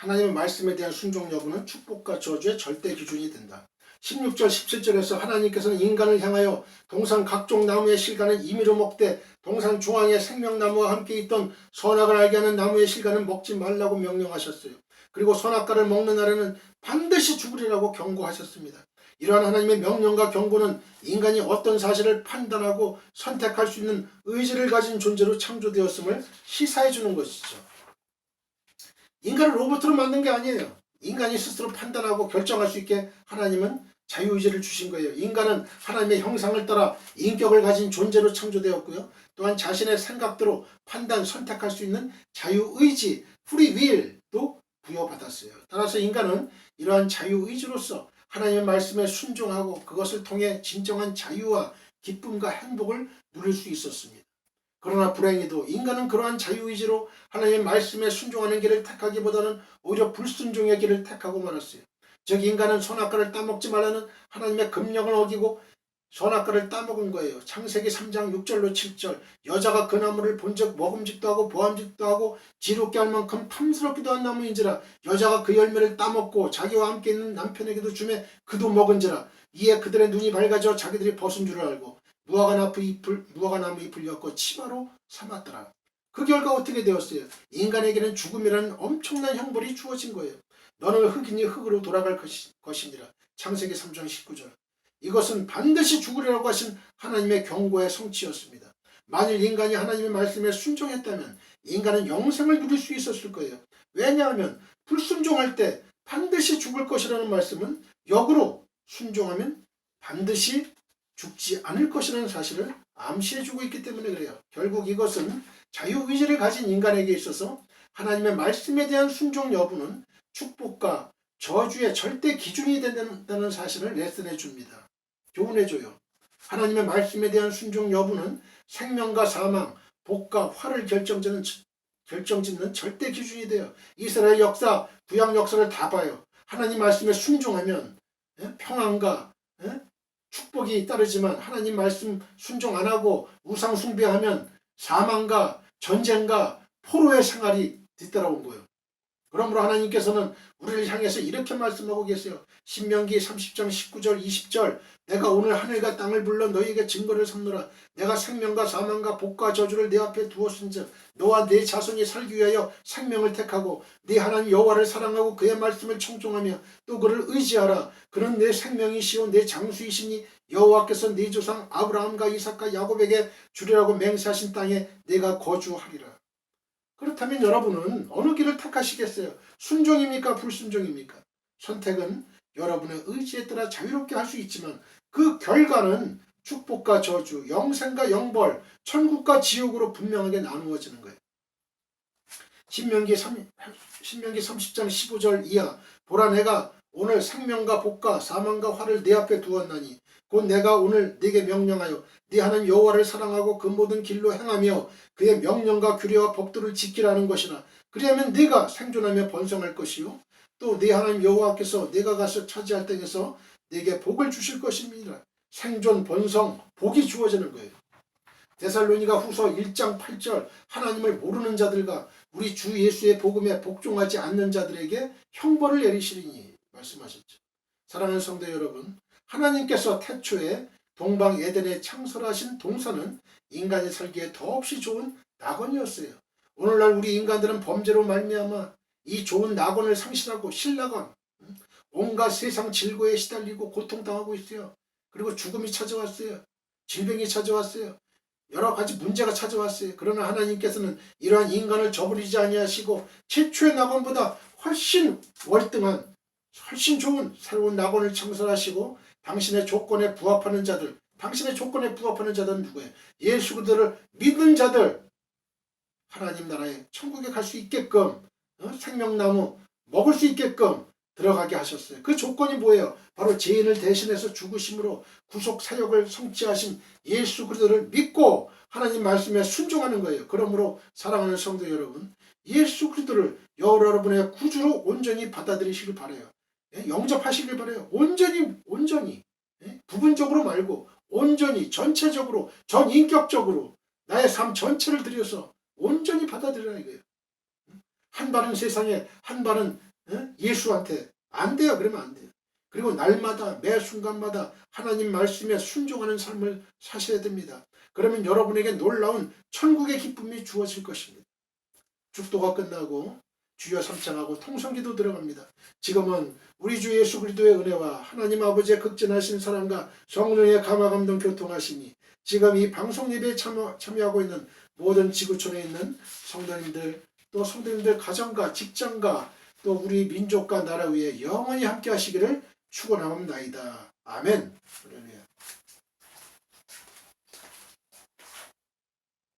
하나님의 말씀에 대한 순종 여부는 축복과 저주의 절대 기준이 된다. 16절 17절에서 하나님께서는 인간을 향하여 동산 각종 나무의 실과는 임의로 먹되 동산 중앙에 생명나무와 함께 있던 선악을 알게 하는 나무의 실과는 먹지 말라고 명령하셨어요. 그리고 선악과를 먹는 날에는 반드시 죽으리라고 경고하셨습니다. 이러한 하나님의 명령과 경고는 인간이 어떤 사실을 판단하고 선택할 수 있는 의지를 가진 존재로 창조되었음을 시사해 주는 것이죠. 인간을 로봇으로 만든 게 아니에요. 인간이 스스로 판단하고 결정할 수 있게 하나님은 자유의지를 주신 거예요. 인간은 하나님의 형상을 따라 인격을 가진 존재로 창조되었고요. 또한 자신의 생각대로 판단, 선택할 수 있는 자유의지, 프리윌도 부여받았어요. 따라서 인간은 이러한 자유의지로서 하나님의 말씀에 순종하고 그것을 통해 진정한 자유와 기쁨과 행복을 누릴 수 있었습니다. 그러나 불행히도 인간은 그러한 자유의지로 하나님의 말씀에 순종하는 길을 택하기보다는 오히려 불순종의 길을 택하고 말았어요. 즉 인간은 선악과를 따먹지 말라는 하나님의 금령을 어기고 선악과를 따먹은 거예요. 창세기 3장 6절로 7절 여자가 그 나무를 본즉 먹음직도 하고 보암직도 하고 지롭게 할 만큼 탐스럽기도 한 나무인지라 여자가 그 열매를 따먹고 자기와 함께 있는 남편에게도 주매 그도 먹은지라 이에 그들의 눈이 밝아져 자기들이 벗은 줄을 알고 무화과나무 잎을 엮고 치마로 삼았더라. 그 결과 어떻게 되었어요? 인간에게는 죽음이라는 엄청난 형벌이 주어진 거예요. 너는 흙이니 흙으로 돌아갈 것이니라. 창세기 3장 19절. 이것은 반드시 죽으리라고 하신 하나님의 경고의 성취였습니다. 만일 인간이 하나님의 말씀에 순종했다면 인간은 영생을 누릴 수 있었을 거예요. 왜냐하면 불순종할 때 반드시 죽을 것이라는 말씀은 역으로 순종하면 반드시 죽지 않을 것이라는 사실을 암시해주고 있기 때문에 그래요. 결국 이것은 자유의지를 가진 인간에게 있어서 하나님의 말씀에 대한 순종 여부는 축복과 저주의 절대 기준이 된다는 사실을 레슨해 줍니다. 교훈해줘요. 하나님의 말씀에 대한 순종 여부는 생명과 사망, 복과 화를 결정짓는 절대 기준이 돼요. 이스라엘 역사, 구약 역사를 다 봐요. 하나님 말씀에 순종하면 평안과 축복이 따르지만 하나님 말씀 순종 안 하고 우상 숭배하면 사망과 전쟁과 포로의 생활이 뒤따라온 거예요. 그러므로 하나님께서는 우리를 향해서 이렇게 말씀하고 계세요. 신명기 30장 19절 20절 내가 오늘 하늘과 땅을 불러 너희에게 증거를 삼노라. 내가 생명과 사망과 복과 저주를 내 앞에 두었은즉 너와 네 자손이 살기 위하여 생명을 택하고 네 하나님 여호와를 사랑하고 그의 말씀을 청종하며 또 그를 의지하라. 그는 내 생명이시오 내 장수이시니 여호와께서 네 조상 아브라함과 이삭과 야곱에게 주리라고 맹세하신 땅에 내가 거주하리라. 그렇다면 여러분은 어느 길을 택하시겠어요? 순종입니까? 불순종입니까? 선택은 여러분의 의지에 따라 자유롭게 할 수 있지만 그 결과는 축복과 저주, 영생과 영벌, 천국과 지옥으로 분명하게 나누어지는 거예요. 신명기 30장 15절 이하 보라 내가 오늘 생명과 복과 사망과 화를 내 앞에 두었나니 곧 내가 오늘 네게 명령하여 네 하나님 여호와를 사랑하고 그 모든 길로 행하며 그의 명령과 규례와 법도를 지키라는 것이나 그리하면 네가 생존하며 번성할 것이요 또 네 하나님 여호와께서 네가 가서 차지할 땅에서 네게 복을 주실 것입니다. 생존, 번성, 복이 주어지는 거예요. 데살로니가 후서 1장 8절 하나님을 모르는 자들과 우리 주 예수의 복음에 복종하지 않는 자들에게 형벌을 내리시리니 말씀하셨죠. 사랑하는 성도 여러분, 하나님께서 태초에 동방 에덴에 창설하신 동산은 인간이 살기에 더없이 좋은 낙원이었어요. 오늘날 우리 인간들은 범죄로 말미암아 이 좋은 낙원을 상실하고 신낙원, 온갖 세상 질고에 시달리고 고통당하고 있어요. 그리고 죽음이 찾아왔어요. 질병이 찾아왔어요. 여러 가지 문제가 찾아왔어요. 그러나 하나님께서는 이러한 인간을 저버리지 아니하시고 최초의 낙원보다 훨씬 월등한 훨씬 좋은 새로운 낙원을 창설하시고 당신의 조건에 부합하는 자들, 당신의 조건에 부합하는 자들은 누구예요? 예수 그리스도를 믿는 자들, 하나님 나라에 천국에 갈 수 있게끔 생명나무 먹을 수 있게끔 들어가게 하셨어요. 그 조건이 뭐예요? 바로 죄인을 대신해서 죽으심으로 구속 사역을 성취하신 예수 그리스도를 믿고 하나님 말씀에 순종하는 거예요. 그러므로 사랑하는 성도 여러분, 예수 그리스도를 여러분의 구주로 온전히 받아들이시길 바라요. 영접하시길 바라요. 온전히 부분적으로 말고 온전히 전체적으로 전인격적으로 나의 삶 전체를 들여서 온전히 받아들이라 이거예요. 한 발은 세상에 한 발은 예수한테 안 돼요. 그러면 안 돼요. 그리고 날마다 매 순간마다 하나님 말씀에 순종하는 삶을 사셔야 됩니다. 그러면 여러분에게 놀라운 천국의 기쁨이 주어질 것입니다. 축도가 끝나고 주여 삼창하고 통성기도 들어갑니다. 지금은 우리 주 예수 그리스도의 은혜와 하나님 아버지의 극진하신 사랑과 성령의 감화감동 교통하심이 지금 이 방송 예배에 참여하고 있는 모든 지구촌에 있는 성도님들, 또 성도님들 가정과 직장과 또 우리 민족과 나라 위에 영원히 함께 하시기를 축원하옵나이다. 아멘. 할렐루야.